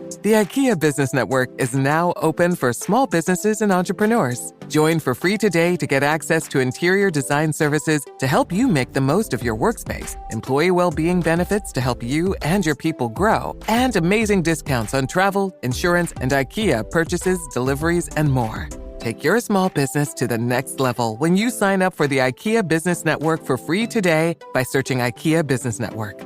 The IKEA Business Network is now open for small businesses and entrepreneurs. Join for free today to get access to interior design services to help you make the most of your workspace, employee well-being benefits to help you and your people grow, and amazing discounts on travel, insurance, and IKEA purchases, deliveries, and more. Take your small business to the next level when you sign up for the IKEA Business Network for free today by searching IKEA Business Network.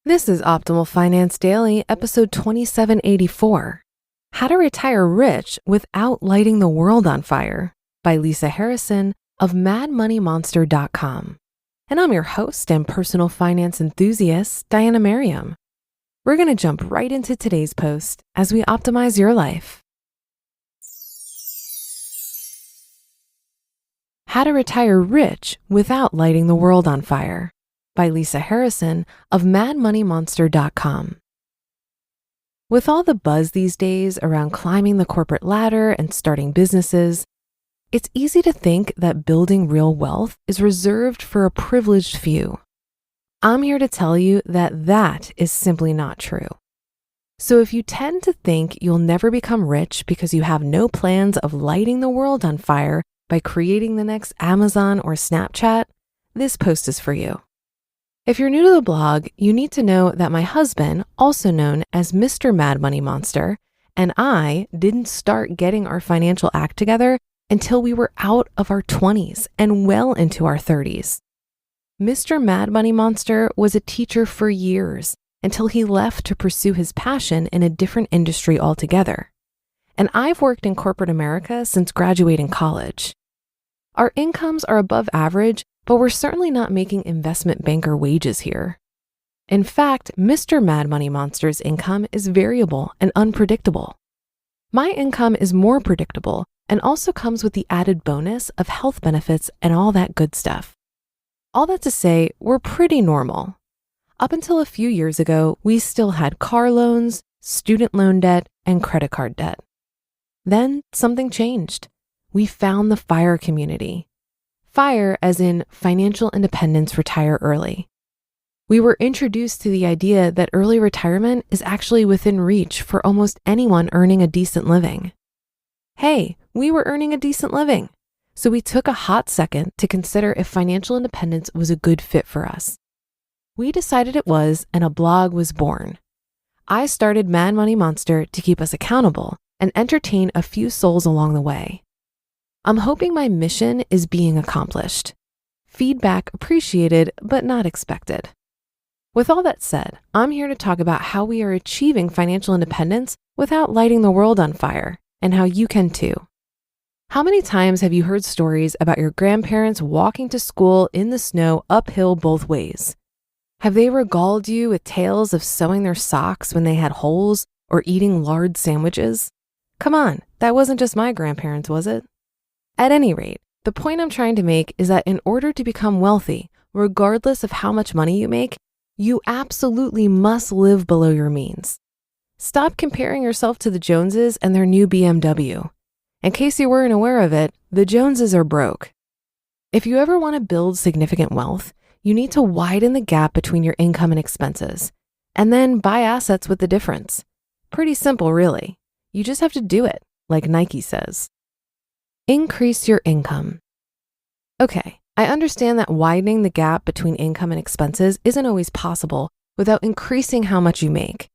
This is Optimal Finance Daily, episode 2784. How to Retire Rich Without Lighting the World on Fire by Lisa Harrison of MadMoneyMonster.com. And I'm your host and personal finance enthusiast, Diana Merriam. We're going to jump right into today's post as we optimize your life. How to Retire Rich Without Lighting the World on Fire by Lisa Harrison of MadMoneyMonster.com. With all the buzz these days around climbing the corporate ladder and starting businesses, it's easy to think that building real wealth is reserved for a privileged few. I'm here to tell you that that is simply not true. So if you tend to think you'll never become rich because you have no plans of lighting the world on fire by creating the next Amazon or Snapchat, this post is for you. If you're new to the blog, you need to know that my husband, also known as Mr. Mad Money Monster, and I didn't start getting our financial act together until we were out of our 20s and well into our 30s. Mr. Mad Money Monster was a teacher for years until he left to pursue his passion in a different industry altogether. And I've worked in corporate America since graduating college. Our incomes are above average, but we're certainly not making investment banker wages here. In fact, Mr. Mad Money Monster's income is variable and unpredictable. My income is more predictable and also comes with the added bonus of health benefits and all that good stuff. All that to say, we're pretty normal. Up until a few years ago, we still had car loans, student loan debt, and credit card debt. Then something changed. We found the F.I.R.E community. F.I.R.E as in Financial Independence Retire Early. We were introduced to the idea that early retirement is actually within reach for almost anyone earning a decent living. Hey, we were earning a decent living, so we took a hot second to consider if financial independence was a good fit for us. We decided it was, and a blog was born. I started Mad Money Monster to keep us accountable and entertain a few souls along the way. I'm hoping my mission is being accomplished. Feedback appreciated, but not expected. With all that said, I'm here to talk about how we are achieving financial independence without lighting the world on fire, and how you can too. How many times have you heard stories about your grandparents walking to school in the snow uphill both ways? Have they regaled you with tales of sewing their socks when they had holes or eating lard sandwiches? Come on, that wasn't just my grandparents, was it? At any rate, the point I'm trying to make is that in order to become wealthy, regardless of how much money you make, you absolutely must live below your means. Stop comparing yourself to the Joneses and their new BMW. In case you weren't aware of it, the Joneses are broke. If you ever want to build significant wealth, you need to widen the gap between your income and expenses, and then buy assets with the difference. Pretty simple, really. You just have to do it, like Nike says. Increase your income. Okay, I understand that widening the gap between income and expenses isn't always possible without increasing how much you make.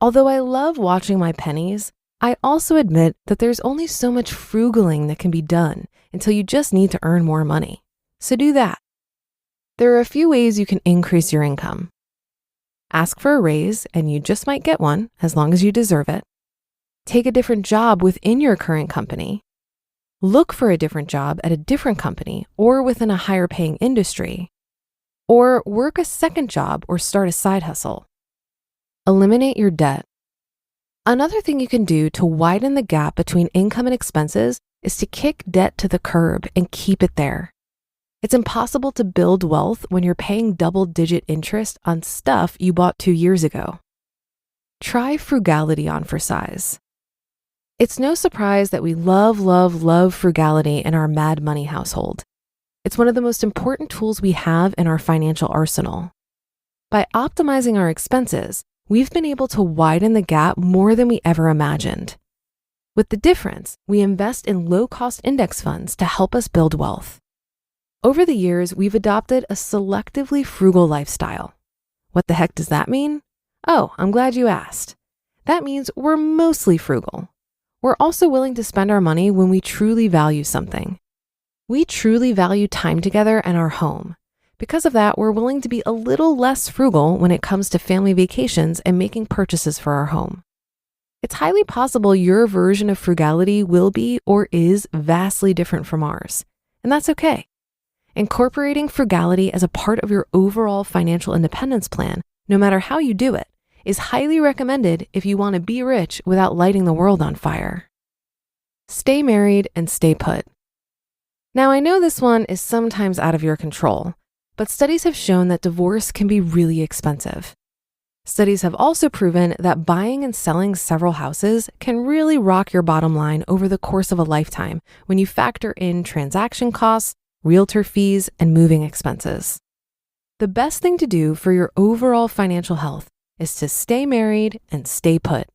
Although I love watching my pennies, I also admit that there's only so much frugaling that can be done until you just need to earn more money. So do that. There are a few ways you can increase your income. Ask for a raise, and you just might get one as long as you deserve it. Take a different job within your current company. Look for a different job at a different company or within a higher paying industry. Or work a second job or start a side hustle. Eliminate your debt. Another thing you can do to widen the gap between income and expenses is to kick debt to the curb and keep it there. It's impossible to build wealth when you're paying double-digit interest on stuff you bought 2 years ago. Try frugality on for size. It's no surprise that we love frugality in our Mad Money household. It's one of the most important tools we have in our financial arsenal. By optimizing our expenses, we've been able to widen the gap more than we ever imagined. With the difference, we invest in low-cost index funds to help us build wealth. Over the years, we've adopted a selectively frugal lifestyle. What the heck does that mean? Oh, I'm glad you asked. That means we're mostly frugal. We're also willing to spend our money when we truly value something. We truly value time together and our home. Because of that, we're willing to be a little less frugal when it comes to family vacations and making purchases for our home. It's highly possible your version of frugality will be or is vastly different from ours, and that's okay. Incorporating frugality as a part of your overall financial independence plan, no matter how you do it, is highly recommended if you want to be rich without lighting the world on fire. Stay married and stay put. Now, I know this one is sometimes out of your control, but studies have shown that divorce can be really expensive. Studies have also proven that buying and selling several houses can really rock your bottom line over the course of a lifetime when you factor in transaction costs, realtor fees, and moving expenses. The best thing to do for your overall financial health is to stay married and stay put.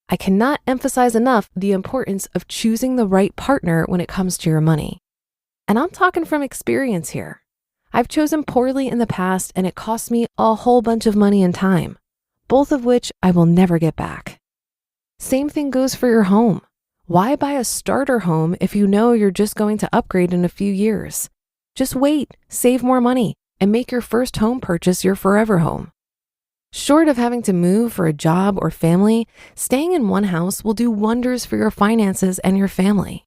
I cannot emphasize enough the importance of choosing the right partner when it comes to your money. And I'm talking from experience here. I've chosen poorly in the past and it cost me a whole bunch of money and time, both of which I will never get back. Same thing goes for your home. Why buy a starter home if you know you're just going to upgrade in a few years? Just wait, save more money, and make your first home purchase your forever home. Short of having to move for a job or family, staying in one house will do wonders for your finances and your family.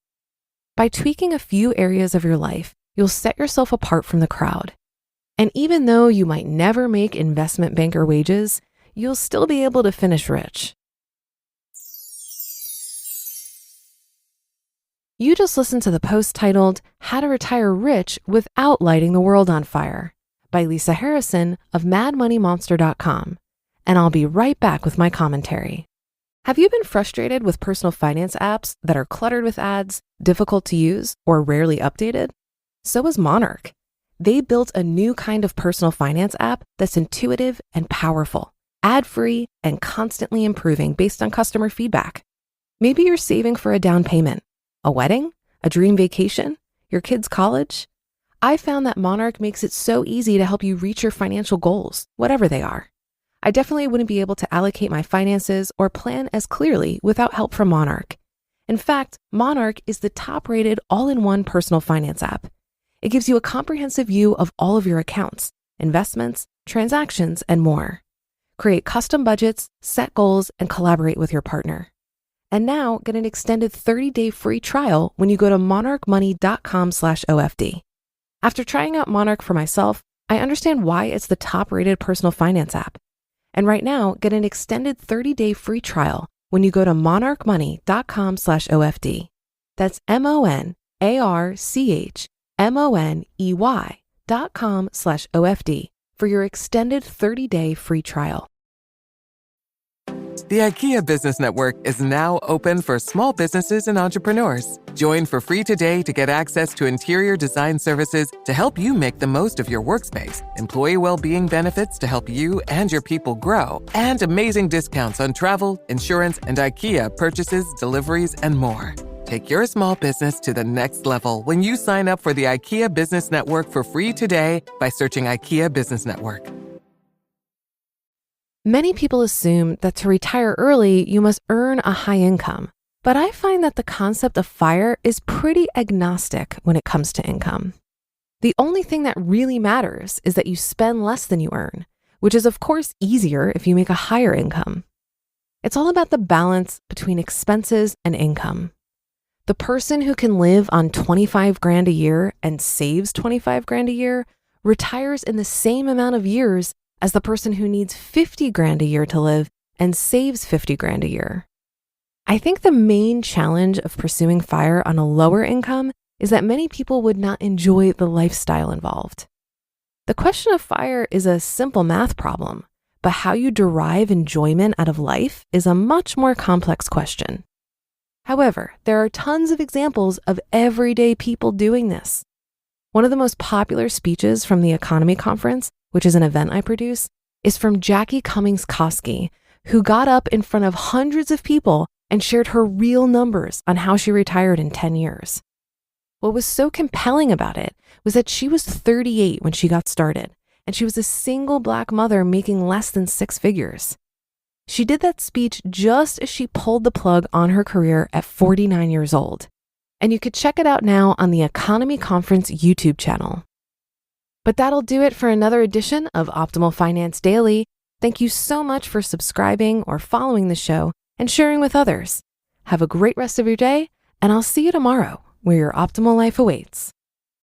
By tweaking a few areas of your life, you'll set yourself apart from the crowd. And even though you might never make investment banker wages, you'll still be able to finish rich. You just listened to the post titled, How to Retire Rich Without Lighting the World on Fire by Lisa Harrison of madmoneymonster.com. And I'll be right back with my commentary. Have you been frustrated with personal finance apps that are cluttered with ads, difficult to use, or rarely updated? So is Monarch. They built a new kind of personal finance app that's intuitive and powerful, ad-free, and constantly improving based on customer feedback. Maybe you're saving for a down payment, a wedding, a dream vacation, your kids' college. I found that Monarch makes it so easy to help you reach your financial goals, whatever they are. I definitely wouldn't be able to allocate my finances or plan as clearly without help from Monarch. In fact, Monarch is the top-rated all-in-one personal finance app. It gives you a comprehensive view of all of your accounts, investments, transactions, and more. Create custom budgets, set goals, and collaborate with your partner. And now get an extended 30-day free trial when you go to monarchmoney.com/OFD. After trying out Monarch for myself, I understand why it's the top-rated personal finance app. And right now, get an extended 30-day free trial when you go to monarchmoney.com/OFD. That's monarchmoney.com/OFD for your extended 30-day free trial. The IKEA Business Network is now open for small businesses and entrepreneurs. Join for free today to get access to interior design services to help you make the most of your workspace, employee well-being benefits to help you and your people grow, and amazing discounts on travel, insurance, and IKEA purchases, deliveries, and more. Take your small business to the next level when you sign up for the IKEA Business Network for free today by searching IKEA Business Network. Many people assume that to retire early, you must earn a high income. But I find that the concept of FIRE is pretty agnostic when it comes to income. The only thing that really matters is that you spend less than you earn, which is of course easier if you make a higher income. It's all about the balance between expenses and income. The person who can live on 25 grand a year and saves 25 grand a year retires in the same amount of years as the person who needs 50 grand a year to live and saves 50 grand a year. I think the main challenge of pursuing FIRE on a lower income is that many people would not enjoy the lifestyle involved. The question of FIRE is a simple math problem, but how you derive enjoyment out of life is a much more complex question. However, there are tons of examples of everyday people doing this. One of the most popular speeches from the Economy Conference, which is an event I produce, is from Jackie Cummings Koski, who got up in front of hundreds of people and shared her real numbers on how she retired in 10 years. What was so compelling about it was that she was 38 when she got started, and she was a single Black mother making less than 6 figures. She did that speech just as she pulled the plug on her career at 49 years old. And you could check it out now on the Economy Conference YouTube channel. But that'll do it for another edition of Optimal Finance Daily. Thank you so much for subscribing or following the show and sharing with others. Have a great rest of your day, and I'll see you tomorrow where your optimal life awaits.